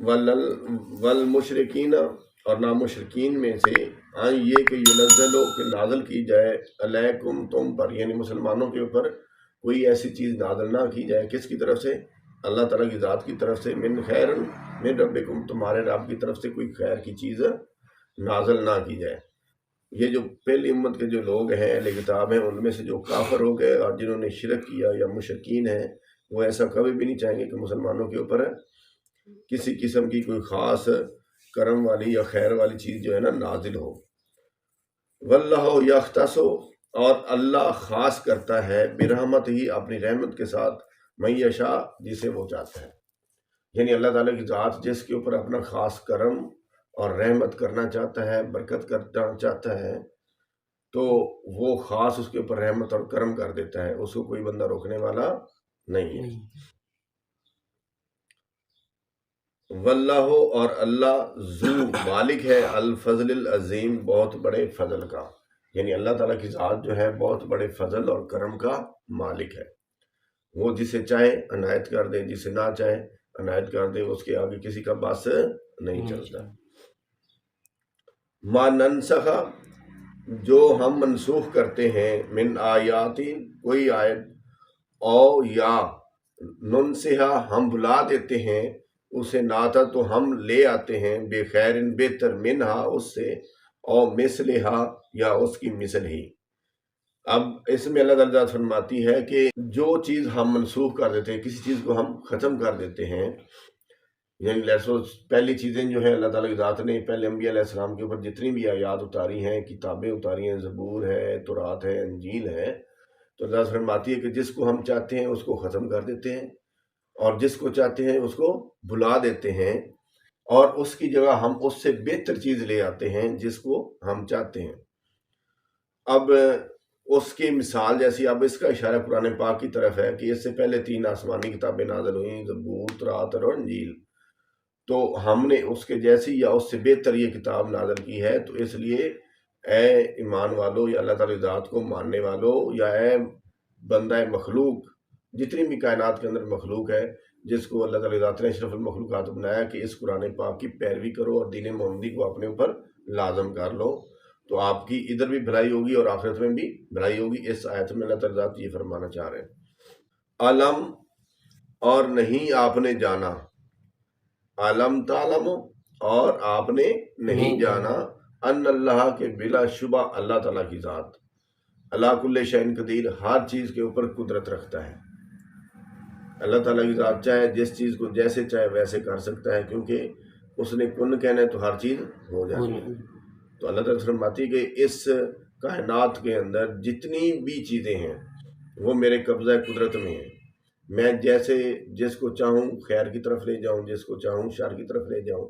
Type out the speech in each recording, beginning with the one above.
والمشرکین اور نامشرکین میں سے یہ کہ ینزلو کہ نازل کی جائے علیکم تم پر، یعنی مسلمانوں کے اوپر کوئی ایسی چیز نازل نہ کی جائے، کس کی طرف سے؟ اللہ تعالیٰ کی ذات کی طرف سے، من خیر من ربکم، تمہارے رب کی طرف سے کوئی خیر کی چیز نازل نہ کی جائے۔ یہ جو پہلی امت کے جو لوگ ہیں اہل کتاب ہیں، ان میں سے جو کافر ہو گئے اور جنہوں نے شرک کیا یا مشرکین ہیں، وہ ایسا کبھی بھی نہیں چاہیں گے کہ مسلمانوں کے اوپر کسی قسم کی کوئی خاص کرم والی یا خیر والی چیز جو ہے نا نازل ہو۔ واللہ یختص، اور اللہ خاص کرتا ہے برحمت ہی، اپنی رحمت کے ساتھ، من یشاء، جسے وہ چاہتا ہے۔ یعنی اللہ تعالیٰ کی ذات جس کے اوپر اپنا خاص کرم اور رحمت کرنا چاہتا ہے، برکت کرنا چاہتا ہے، تو وہ خاص اس کے اوپر رحمت اور کرم کر دیتا ہے، اس کو کوئی بندہ روکنے والا نہیں ہے۔ واللہ، اور اللہ ذو مالک ہے، الفضل العظیم، بہت بڑے فضل کا، یعنی اللہ تعالیٰ کی ذات جو ہے بہت بڑے فضل اور کرم کا مالک ہے۔ وہ جسے چاہے عنایت کر دے، جسے نہ چاہے عنایت کر دے، اس کے آگے کسی کا بس نہیں چلتا۔ ما ننسخ، جو ہم منسوخ کرتے ہیں، من آیاتی، کوئی آیت، او یا ننسہا، ہم بھلا دیتے ہیں اسے، ناتا، تو ہم لے آتے ہیں، بے خیر، بہتر، منہا، اس سے، او مثلہا، یا اس کی مثل ہی۔ اب اس میں اللہ تعالیٰ فرماتی ہے کہ جو چیز ہم منسوخ کر دیتے ہیں، کسی چیز کو ہم ختم کر دیتے ہیں، یعنی پہلی چیزیں جو ہیں اللہ تعالیٰ کی ذات نے پہلے انبیاء علیہ السلام کے اوپر جتنی بھی آیات اتاری ہیں، کتابیں اتاری ہیں، زبور ہے، تورات ہے، انجیل ہے، تو اللہ فرماتی ہے کہ جس کو ہم چاہتے ہیں اس کو ختم کر دیتے ہیں، اور جس کو چاہتے ہیں اس کو بھلا دیتے ہیں، اور اس کی جگہ ہم اس سے بہتر چیز لے آتے ہیں جس کو ہم چاہتے ہیں۔ اب اس کی مثال جیسی، اب اس کا اشارہ قرآن پاک کی طرف ہے کہ اس سے پہلے 3 آسمانی کتابیں نازل ہوئیں، زبور، تورات اور انجیل، تو ہم نے اس کے جیسی یا اس سے بہتر یہ کتاب نازل کی ہے، تو اس لیے اے ایمان والو، یا اللہ تعالی ذات کو ماننے والو، یا اے بندہ مخلوق، جتنی بھی کائنات کے اندر مخلوق ہے جس کو اللہ تعالی ذات نے اشرف المخلوقات بنایا، کہ اس قرآن پاک کی پیروی کرو اور دین محمدی کو اپنے اوپر لازم کر لو، تو آپ کی ادھر بھی بھلائی ہوگی اور آخرت میں بھی بھلائی ہوگی۔ اس آیت میں اللہ تعالی ذات یہ فرمانا چاہ رہے ہیں۔ علم، اور نہیں آپ نے جانا، علم تعلم، اور آپ نے نہیں جانا، ان اللہ، کے بلا شبہ اللہ تعالیٰ کی ذات، اللہ کل شیء قدیر، ہر چیز کے اوپر قدرت رکھتا ہے۔ اللہ تعالیٰ کی ذات چاہے جس چیز کو جیسے چاہے ویسے کر سکتا ہے، کیونکہ اس نے کن کہنا ہے تو ہر چیز ہو جاتی ہے۔ تو اللہ تعالیٰ فرماتی ہے کہ اس کائنات کے اندر جتنی بھی چیزیں ہیں وہ میرے قبضہ قدرت میں ہیں، میں جیسے جس کو چاہوں خیر کی طرف لے جاؤں، جس کو چاہوں شر کی طرف لے جاؤں،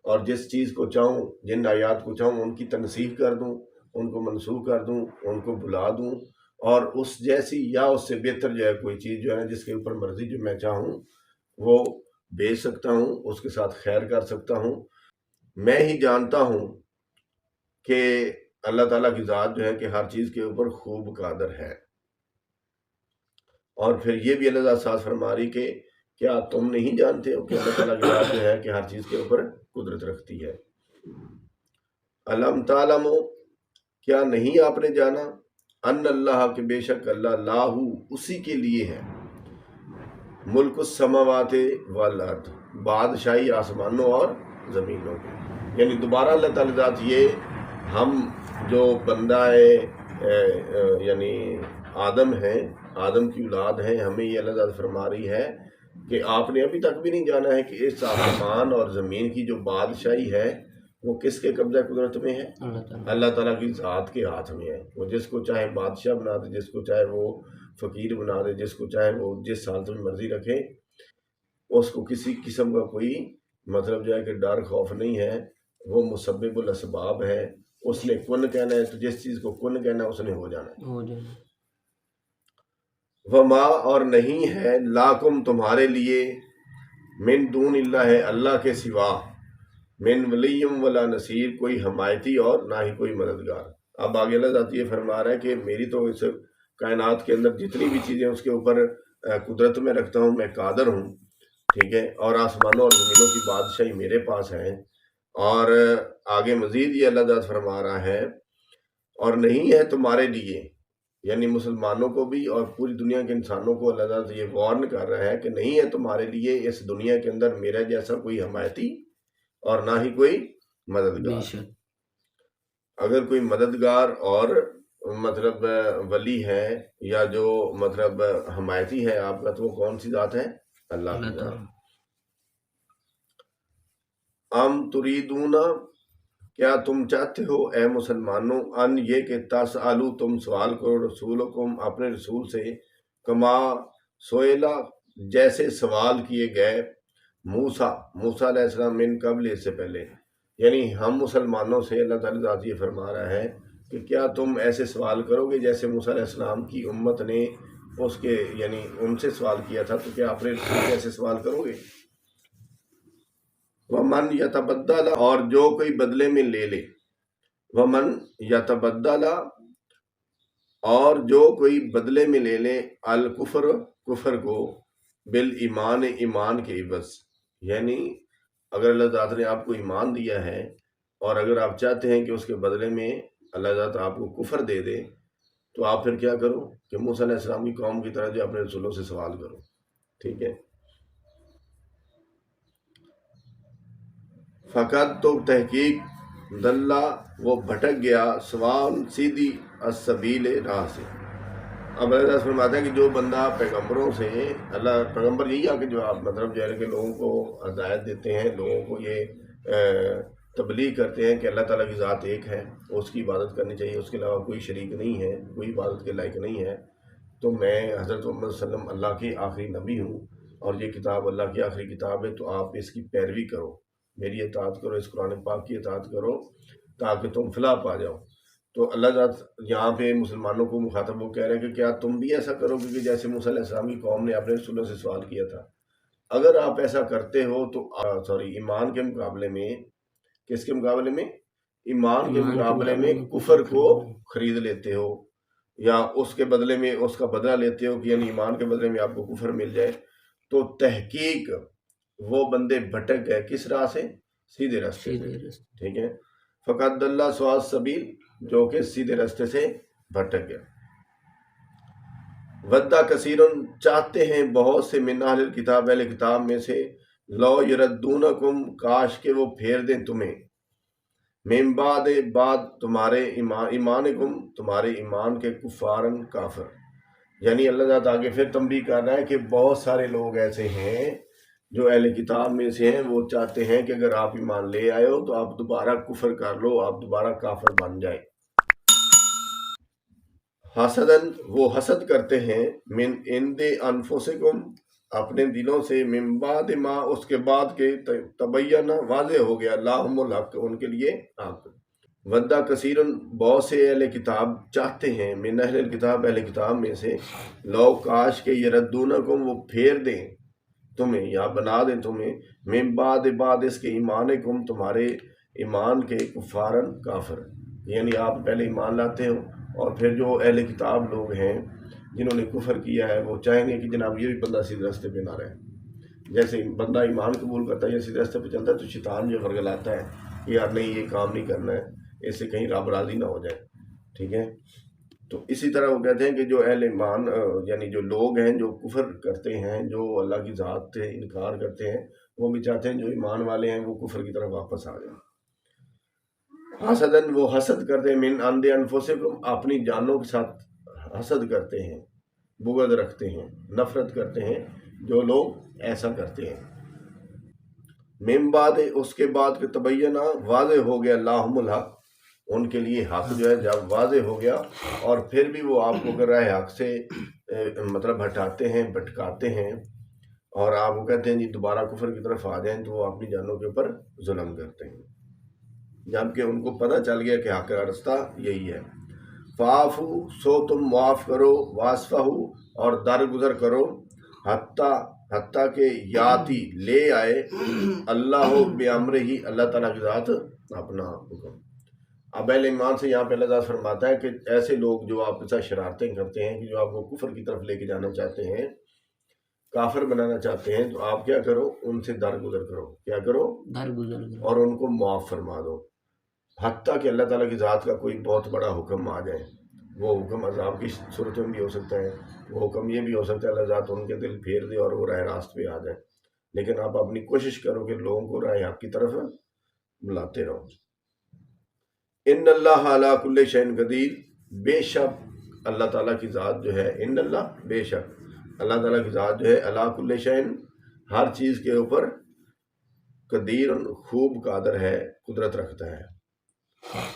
اور جس چیز کو چاہوں، جن آیات کو چاہوں ان کی تنسیخ کر دوں، ان کو منسوخ کر دوں، ان کو بھلا دوں، اور اس جیسی یا اس سے بہتر جو ہے کوئی چیز جو ہے نا جس کے اوپر مرضی جو میں چاہوں وہ بھیج سکتا ہوں، اس کے ساتھ خیر کر سکتا ہوں۔ میں ہی جانتا ہوں کہ اللہ تعالیٰ کی ذات جو ہے کہ ہر چیز کے اوپر خوب قادر ہے۔ اور پھر یہ بھی اللہ تعالیٰ ساتھ فرما رہی کہ کیا تم نہیں جانتے ہو کہ اللہ تعالیٰ کی ذات جو ہے کہ ہر چیز کے اوپر قدرت رکھتی ہے۔ علم تعلم، کیا نہیں آپ نے جانا، ان اللہ، کہ بے شک اللہ، لاہو، اسی کے لیے ہے، ملک السماوات والارض، بادشاہی آسمانوں اور زمینوں کی، یعنی دوبارہ اللہ تعالیٰ ذات یہ ہم جو بندہ یعنی آدم ہیں، آدم کی اولاد ہیں، ہمیں یہ اللہ تعالیٰ فرما رہی ہے کہ آپ نے ابھی تک بھی نہیں جانا ہے کہ اس آسمان اور زمین کی جو بادشاہی ہے وہ کس کے قبضہ قدرت میں ہے؟ اللہ تعالیٰ کی ذات کے ہاتھ میں ہے۔ وہ جس کو چاہے بادشاہ بنا دے، جس کو چاہے وہ فقیر بنا دے، جس کو چاہے وہ جس حالت میں مرضی رکھے، اس کو کسی قسم کا کوئی مطلب جو ہے کہ ڈر خوف نہیں ہے، وہ مسبب الاسباب ہے، اس نے کن کہنا ہے تو جس چیز کو کن کہنا ہے اس نے ہو جانا ہے۔ وما، اور نہیں ہے، لاکم، تمہارے لیے، من دون اللہ، ہے اللہ کے سوا، من ولیم ولا نصیر، کوئی حمایتی اور نہ ہی کوئی مددگار۔ اب آگے اللہ ذات یہ فرما رہا ہے کہ میری تو اس کائنات کے اندر جتنی بھی چیزیں اس کے اوپر قدرت میں رکھتا ہوں، میں قادر ہوں، ٹھیک ہے، اور آسمانوں اور زمینوں کی بادشاہی میرے پاس ہے۔ اور آگے مزید یہ اللہ تعالیٰ فرما رہا ہے، اور نہیں ہے تمہارے لیے، یعنی مسلمانوں کو بھی اور پوری دنیا کے انسانوں کو اللہ تعالیٰ یہ وارن کر رہا ہے کہ نہیں ہے تمہارے لیے اس دنیا کے اندر میرا جیسا کوئی حمایتی اور نہ ہی کوئی مددگار۔ اگر کوئی مددگار اور مطلب ولی ہے یا جو مطلب حمایتی ہے آپ کا، تو وہ کون سی ذات ہے؟ اللہ کی ذات۔ ام تریدون، کیا تم چاہتے ہو اے مسلمانوں، ان یہ کہ تسالو، تم سوال کرو رسولکم، اپنے رسول سے، کما سوئلا، جیسے سوال کیے گئے موسیٰ علیہ السلام من قبل، اس سے پہلے۔ یعنی ہم مسلمانوں سے اللہ تعالیٰ ذات یہ فرما رہا ہے کہ کیا تم ایسے سوال کرو گے جیسے موسیٰ علیہ السلام کی امت نے اس کے یعنی ان سے سوال کیا تھا، تو کیا اپنے رسول سے ایسے سوال کرو گے؟ ومن یتبدل، اور جو کوئی بدلے میں لے لے، ومن یتبدل، اور جو کوئی بدلے میں لے لے، الکفر، کفر کو، بالایمان، ایمان کے عوض، یعنی اگر اللہ تعالیٰ نے آپ کو ایمان دیا ہے اور اگر آپ چاہتے ہیں کہ اس کے بدلے میں اللہ تعالیٰ آپ کو کفر دے دے، تو آپ پھر کیا کرو کہ موسیٰ علیہ السلام کی قوم کی طرح جو اپنے رسولوں سے سوال کرو، ٹھیک ہے۔ فقط، تو تحقیق، دلہ، وہ بھٹک گیا، سوال، سیدھی، السبیل، راہ سے۔ اب اللہ تعالیٰ فرماتا ہے کہ جو بندہ پیغمبروں سے، اللہ پیغمبر یہی آ کہ جو آپ مطلب جو ہے کہ لوگوں کو ہدایت دیتے ہیں، لوگوں کو یہ تبلیغ کرتے ہیں کہ اللہ تعالیٰ کی ذات ایک ہے، اس کی عبادت کرنی چاہیے، اس کے علاوہ کوئی شریک نہیں ہے، کوئی عبادت کے لائق نہیں ہے۔ تو میں حضرت محمد صلی اللہ علیہ وسلم اللہ کے آخری نبی ہوں، اور یہ کتاب اللہ کی آخری کتاب ہے، تو آپ اس کی پیروی کرو، میری اطاعت کرو، اس قرآن پاک کی اطاعت کرو تاکہ تم فلاح پا جاؤ۔ تو اللہ تعالیٰ یہاں پہ مسلمانوں کو مخاطب وہ کہہ رہے ہیں کہ کیا تم بھی ایسا کرو گے کہ جیسے موسیٰ علیہ السلام کی قوم نے اپنے رسولوں سے سوال کیا تھا؟ اگر آپ ایسا کرتے ہو تو ایمان کے مقابلے میں، کس کے مقابلے میں؟ ایمان کے مقابلے میں کفر کو خرید لیتے ہو، یا اس کے بدلے میں اس کا بدلہ لیتے ہو، کہ یعنی ایمان کے بدلے میں آپ کو کفر مل جائے، تو تحقیق وہ بندے بھٹک گئے کس راہ سے؟ سیدھے راستے سے، ٹھیک ہے۔ فقط اللہ سوا سبیل، جو کہ سیدھے راستے سے بھٹک گیا۔ ودہ کثیرن، چاہتے ہیں بہت سے، من اہل الکتاب، اہل کتاب میں سے، لو یردونکم، کاش کہ وہ پھیر دیں تمہیں، من بعد، بعد تمہارے ایمانکم، تمہارے ایمان کے، کفارن، کافر۔ یعنی اللہ تعالیٰ آگے پھر تنبیہ کر رہا ہے کہ بہت سارے لوگ ایسے ہیں جو اہل کتاب میں سے ہیں، وہ چاہتے ہیں کہ اگر آپ ایمان لے آئے ہو تو آپ دوبارہ کفر کر لو، آپ دوبارہ کافر بن جائیں۔ حسدن، وہ حسد کرتے ہیں، من عند انفسکم، اپنے دلوں سے، من بعد ما، اس کے بعد کے، تبین، واضح ہو گیا، لہم الحق، ان کے لیے حق۔ ودہ کثیرن، بہت سے اہل کتاب چاہتے ہیں، من اہل الکتاب، اہل کتاب میں سے، لو، کاش کہ، یردونکم، وہ پھیر دیں تمہیں یا بنا دیں تمہیں، من بعد، بعد اس کے، ایمانکم، تمہارے ایمان کے، کفارن، کافر۔ یعنی آپ پہلے ایمان لاتے ہو، اور پھر جو اہل کتاب لوگ ہیں جنہوں نے کفر کیا ہے، وہ چاہیں گے کہ جناب یہ بھی بندہ سیدھے راستے پہ نہ رہے۔ جیسے بندہ ایمان قبول کرتا ہے یا سیدھے راستے پہ چلتا ہے، تو شیطان جو ورگلاتا ہے کہ یار نہیں، یہ کام نہیں کرنا ہے، اس سے کہیں رب راضی نہ ہو جائے، ٹھیک ہے۔ تو اسی طرح وہ کہتے ہیں کہ جو اہل ایمان یعنی جو لوگ ہیں جو کفر کرتے ہیں، جو اللہ کی ذات سے انکار کرتے ہیں، وہ بھی چاہتے ہیں جو ایمان والے ہیں وہ کفر کی طرف واپس آ جائیں۔ حسدن، وہ حسد کرتے ہیں، من عند انفسکم، اپنی جانوں کے ساتھ حسد کرتے ہیں، بغض رکھتے ہیں، نفرت کرتے ہیں جو لوگ ایسا کرتے ہیں۔ من بعد، اس کے بعد کہ تبینہ، واضح ہو گیا، لہم الحق، ان کے لیے حق جو ہے جب واضح ہو گیا، اور پھر بھی وہ آپ کو کر رہا ہے حق سے مطلب ہٹاتے ہیں، بھٹکاتے ہیں، اور آپ کو کہتے ہیں جی دوبارہ کفر کی طرف آ جائیں، تو وہ اپنی جانوں کے اوپر ظلم کرتے ہیں، جبکہ ان کو پتہ چل گیا کہ حق کا رستہ یہی ہے۔ فعفو، سو تم معاف کرو، واسفہو، اور درگزر کرو، حتیٰ کہ یاتی، لے آئے، اللہ بامرہ، اللہ تعالیٰ کی ذات اپنا حکم۔ اب اہل ایمان سے یہاں پہ اللہ تعالیٰ فرماتا ہے کہ ایسے لوگ جو آپ کے ساتھ شرارتیں کرتے ہیں، کہ جو آپ کو کفر کی طرف لے کے جانا چاہتے ہیں، کافر بنانا چاہتے ہیں تو آپ کیا کرو، ان سے درگزر کرو، کیا کرو، درگزر کرو، اور ان کو معاف فرما دو، حتیٰ کہ اللہ تعالیٰ کی ذات کا کوئی بہت بڑا حکم آ جائے. وہ حکم عذاب کی صورت میں بھی ہو سکتا ہے، وہ حکم یہ بھی ہو سکتا ہے اللہ ذات ان کے دل پھیر دے اور وہ راہ راست پہ آ جائے. لیکن آپ اپنی کوشش کرو کہ لوگوں کو راہ حق کی طرف بلاتے رہو. ان اللہ علی کل شیء قدیر، بے شک اللہ تعالیٰ کی ذات جو ہے، ان اللہ بے شک اللہ تعالیٰ کی ذات جو ہے علی کل شیء ہر چیز کے اوپر قدیر خوب قادر ہے، قدرت رکھتا ہے.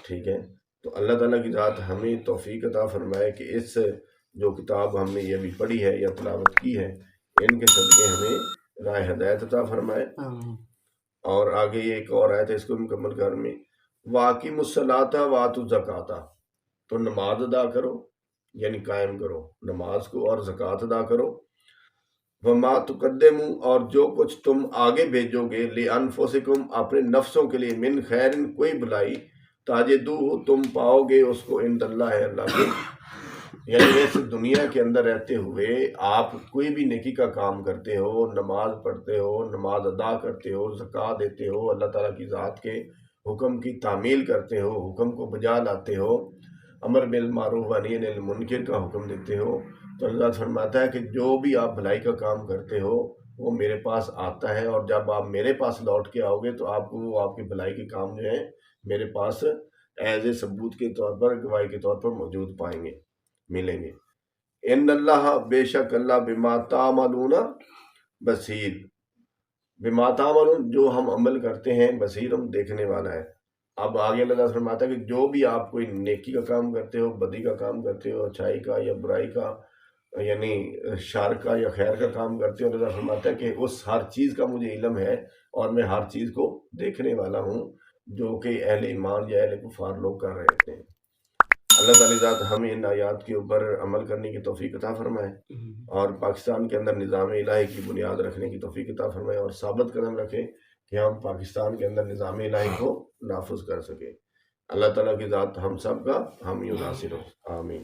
ٹھیک ہے، تو اللہ تعالیٰ کی ذات ہمیں توفیق عطا فرمائے کہ اس جو کتاب ہم نے یہ بھی پڑھی ہے یا تلاوت کی ہے، ان کے صدقے ہمیں راہ ہدایت عطا فرمائے. اور آگے یہ ایک اور آیت ہے، اس کو مکمل کر میں واقیم الصلاۃ وآتوا الزکاۃ، تو نماز ادا کرو یعنی قائم کرو نماز کو، اور زکوٰۃ ادا کرو. وما تقدموا، اور جو کچھ تم آگے بھیجو گے، لانفسکم اپنے نفسوں کے لیے، من خیر کوئی بھلائی، تاجدوہ تم پاؤ گے اس کو، عند اللہ ہے اللہ کے. یعنی اس دنیا کے اندر رہتے ہوئے آپ کوئی بھی نیکی کا کام کرتے ہو، نماز پڑھتے ہو، نماز ادا کرتے ہو، زکوٰۃ دیتے ہو، اللہ تعالیٰ کی ذات کے حکم کی تعمیل کرتے ہو، حکم کو بجا لاتے ہو، امر بالمعروف و نہی عن المنکر کا حکم دیتے ہو، تو اللہ فرماتا ہے کہ جو بھی آپ بھلائی کا کام کرتے ہو وہ میرے پاس آتا ہے، اور جب آپ میرے پاس لوٹ کے آؤ گے تو آپ کو وہ آپ کے بھلائی کے کام جو ہیں میرے پاس ایز اے ثبوت کے طور پر، گواہی کے طور پر موجود پائیں گے، ملیں گے. ان اللہ بے شک اللہ بما تعملون بصیر، بما تعملون جو ہم عمل کرتے ہیں، بصیر ہم دیکھنے والا ہے. اب آگے اللہ تعالیٰ فرماتا ہے کہ جو بھی آپ کوئی نیکی کا کام کرتے ہو، بدی کا کام کرتے ہو، اچھائی کا یا برائی کا، یعنی شر کا یا خیر کا کام کرتے ہو، اللہ تعالیٰ فرماتا ہے کہ اس ہر چیز کا مجھے علم ہے اور میں ہر چیز کو دیکھنے والا ہوں جو کہ اہل ایمان یا اہل کفار لوگ کر رہے ہوتے ہیں. اللہ تعالیٰ ذات ہمیں ان آیات کے اوپر عمل کرنے کی توفیق عطا فرمائے، اور پاکستان کے اندر نظام الہی کی بنیاد رکھنے کی توفیق عطا فرمائے، اور ثابت قدم رکھے کہ ہم پاکستان کے اندر نظام الہی کو نافذ کر سکیں. اللہ تعالیٰ کی ذات ہم سب کا حامی و ناصر ہو، آمین.